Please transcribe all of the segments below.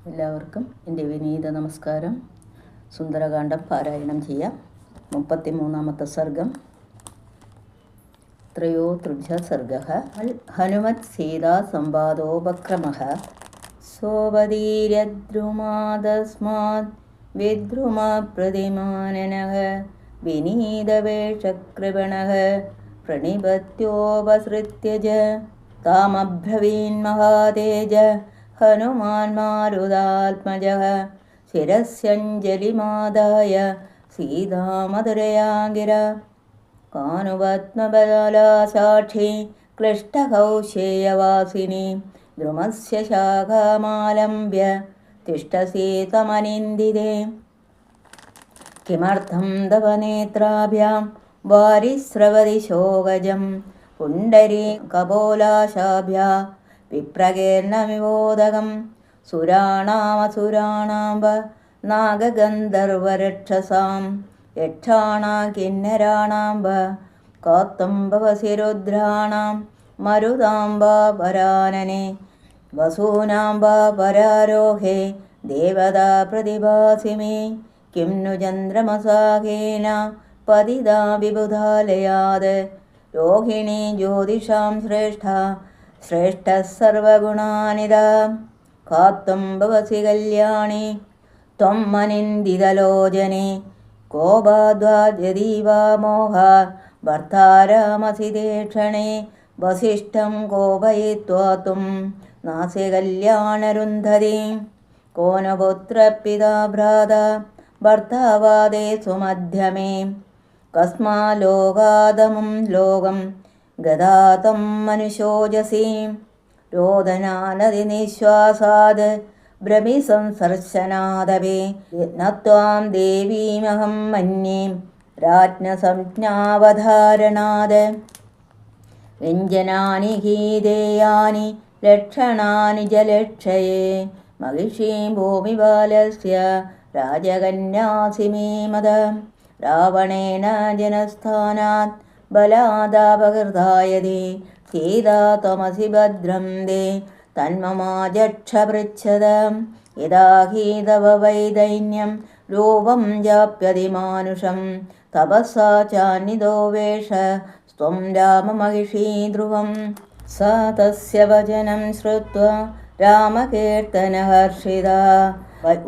എല്ലാവർക്കും എൻ്റെ വിനീത നമസ്കാരം. സുന്ദരകാന്ഡം പാരായണം ചെയ്യാം. 33-ാമത്തെ സർഗം. ത്രയോത്രിംശ സർഗഃ. ഹനുമത് സീതാ സംവാദോപക്രമഃ. സോപദീര്യദ്രുമാദസ്മാത് വിദ്രുമ പ്രതിമാനനഃ വിനീതവേഷകൃപണഃ പ്രണിപത്യോപസൃത്യ താമബ്രവീൻ മഹാതേജ ഹനുമാൻ മാരുതാത്മജഃ. ശിരസ്യഞ്ജലിമാദായ സീതാമധുരയാ ഗിര. കാനുപത്മബലാ സാക്ഷി ക്ലിഷ്ടകൗശേയവാസിനി. ദ്രുമസ്യ ശാഖാമാലംബ്യ തിഷ്ടസി തമനിന്ദിതേ. കിമർത്ഥം തവ നേത്രാഭ്യാം വാരിസ്രവതി ശോകജം. പുണ്ടരീ കപോലാശാഭ്യാ വിപ്രകീർണമിവോദകം. സുരാണാമസുരാണാംബ നാഗഗന്ധർവരക്ഷസാം. യക്ഷാണാ കിന്നരാണാംബ കാത്തം ഭവസി രുദ്രാണാം. മരുതാംബ പരാനനെ വസൂനാംബ പരാരോഹേ ദേവതാ പ്രതിഭാസി മേ. കിം നു ചന്ദ്രമസാഖേന പതിതാ വിബുധാലയാത്. രോഹിണീ ജ്യോതിഷാം ശ്രേഷ്ഠ ശ്രേഷ്ഠ സർവഗുണാനിതാ. കാത്തം ഭവസി കല്യാണി ത്വം മനിന്ദിതലോചനെ. കോപാദ്വാദ്യദീവാ മോഹാത് ഭർത്താരാമസി തേ ക്ഷണേ. വസിഷ്ഠം കോപയിത്വാ ത്വം നാസി കല്യാണരുന്ധതി. കോ ന പുത്രപിതാ ഭ്രാതാ ഭർത്താവാദേ സുമധ്യമേ. കസ്മാ ലോകാദമം ലോകം ഗതാതം മനുഷോജസി. രോദനാനദി നിശ്വാസാത് ഭ്രമിസംസർശനാദപി. നത്വാം ദേവീമഹം മന്യേ രാജ്ഞസംജ്ഞാവധാരണാത്. വ്യഞ്ജനാനി ഹീദേയാനി ലക്ഷണാനി ജലക്ഷയേ. മഹിഷീം ഭൂമിപാലസ്യ രാജകന്യാസി മേ മത. രാവണേന ജനസ്ഥാനാത് ബലാദാപകൃതായതേ. സീതാ ത്വമസി ഭദ്രം ദേ തന്മമാജക്ഷപൃച്ഛത. യഥാ ഹി തവ വൈദൈന്യം രൂപം ജാപ്യതി മാനുഷം. തപസാ ചാന്വിതോ വേഷ സ്ത്വം രാമമഹിഷീ ധ്രുവം. സാ തസ്യ വചനം ശ്രുത്വാ രാമകീർത്തനഹർഷിതാ.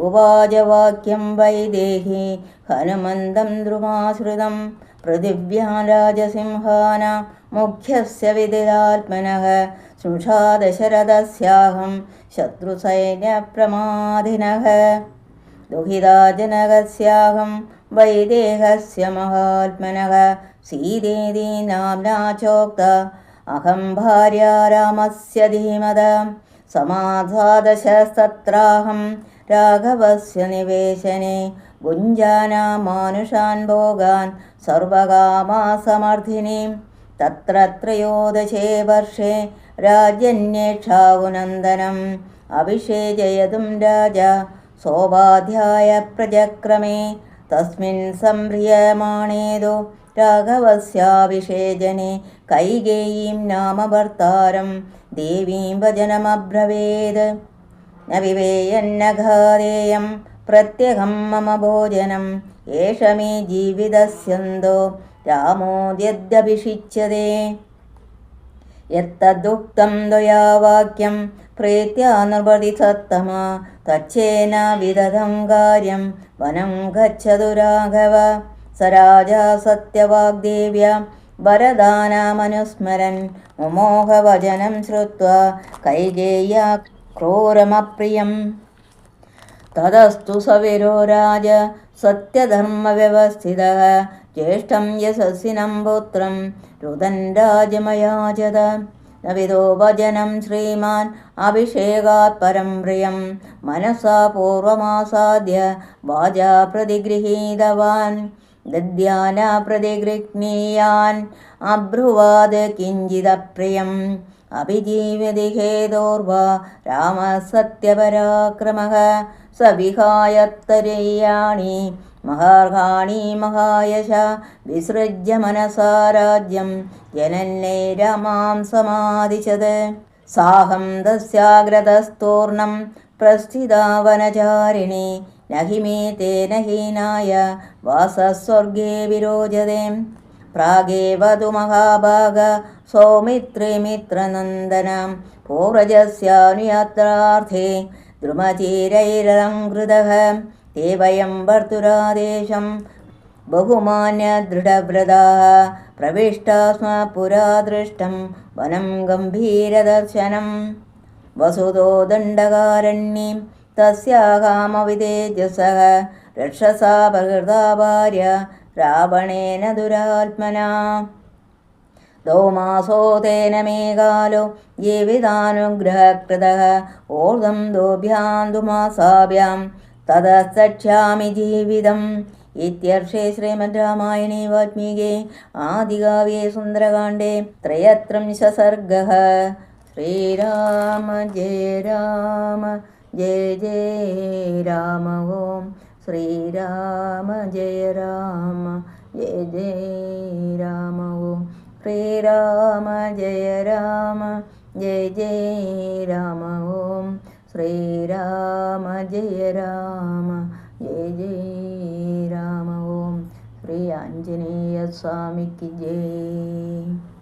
ഉവാച വാക്യം വൈദേഹി ഹനുമന്തം ദ്രുമാശ്രിതം. പൃഥിവ്യാം രാജസിംഹാനാം മുഖ്യസ്യ വിദിതാത്മനഃ. സ്നുഷാ ദശരഥസ്യാഹം ശത്രുസൈന്യപ്രമാദിനഃ. ദുഹിതാ ജനകസ്യാഹം വൈദേഹസ്യ മഹാത്മനഃ. സീതേതി നാമ്നാ ചോക്ത അഹം ഭാര്യാ രാമസ്യ ധീമത. സമാധാദശസ്തത്രാഹം രാഘവസ്യ നിവേശനെ. ഭുഞ്ജാനാ മാനുഷാൻ ഭോഗാൻ സർവകാമാസമർത്ഥിനി. തത്ര ത്രയോദശേ വർഷേ രാജന്യേക്ഷാകുനന്ദനം. അഭിഷേചയതും രാജ സോപാധ്യായ പ്രജക്രമേ. തസ്മിൻ സംഭ്രിയമാണേതു രാഘവസ്യാഭിഷേചനെ. കൈകേയീം നാമ ഭർത്താരം ദേവീം വചനമബ്രവേത്. ന വിവേയന്നഘാദേയം പ്രത്യഹം മമ ഭോജനം. ഏഷ മേ ജീവിതസ്യന്തോ രാമോദ്യദ്യഭിഷിച്യതേ. യത്തദുക്തം ത്വയാ വാക്യം പ്രീത്യാ നൃപതി സത്തമാ. തച്ഛേന വിദധം കാര്യം വനം ഗച്ഛതു രാഘവ. സ രാജാ സത്യവാഗ്ദേവ്യ വരദാനമനുസ്മരൻ. മുമോഹവചനം ശ്രുത്വാ കൈകേയ്യാ ക്രൂരമപ്രിയം. തതസ്തു സവിരോ രാജ സത്യധർമ്മവ്യവസ്ഥിതഃ. ജ്യേഷ്ഠം യശസ്വിനം പുത്രം രുദൻ രാജമയാചത. നവിദോ വചനം ശ്രീമാൻ അഭിഷേകാത് പരം പ്രിയം. മനസാ പൂർവമാസാദ്യ വാചാ പ്രതിഗൃഹീതവാൻ. ദദ്യാന പ്രതിഗൃഹ്ണീയാൻ അബ്രുവാത് കിഞ്ചിദപ്രിയം. അഭിജീവതി ഹേതോർവാ രാമ സത്യപരാക്രമഃ. സ വിഹായത്തരേയാണി മഹാർഹാണി മഹായശ. വിസൃജ്യ മനസാ രാജ്യം ജനന്യൈ രാമാം സമാദിശത്. സാഹം തസ്യാഗ്രതസ്തൂർണം प्रस्थिता वनचारिणी नहि मे तेन हीनाय वासस्वर्गे विरोचते प्रागेव तु महाभाग सौमित्रे मित्रनन्दनं पौरजस्यानुयात्रार्थे द्रुमचीरैरलङ्कृतः ते वयं वर्तुरादेशं बहुमान्यदृढव्रताः प्रविष्टा स्म पुरा दृष्टं वनं गम्भीरदर्शनं वसुतो दण्डकारण्ये तस्याकामवितेजसः रक्षसा प्रकृता भार्या रावणेन दुरात्मना दौमासो तेन मे कालो जीवितानुग्रहकृतः ऊर्ध्वं दोभ्यां दुमासाभ्यां ततस्तच्छामि जीवितम् इत्यर्थे श्रीमद् रामायणे वाल्मीके आदिकाव्ये सुन्दरकाण्डे 33 सर्गः। श्रीराम जय राम जय जय राम ओं श्रीराम जय राम जय जय राम ओं श्रीराम जय राम जय जय राम ओं श्रीराम जय राम जय जय राम ओं श्री आंजनेय स्वामी की जय।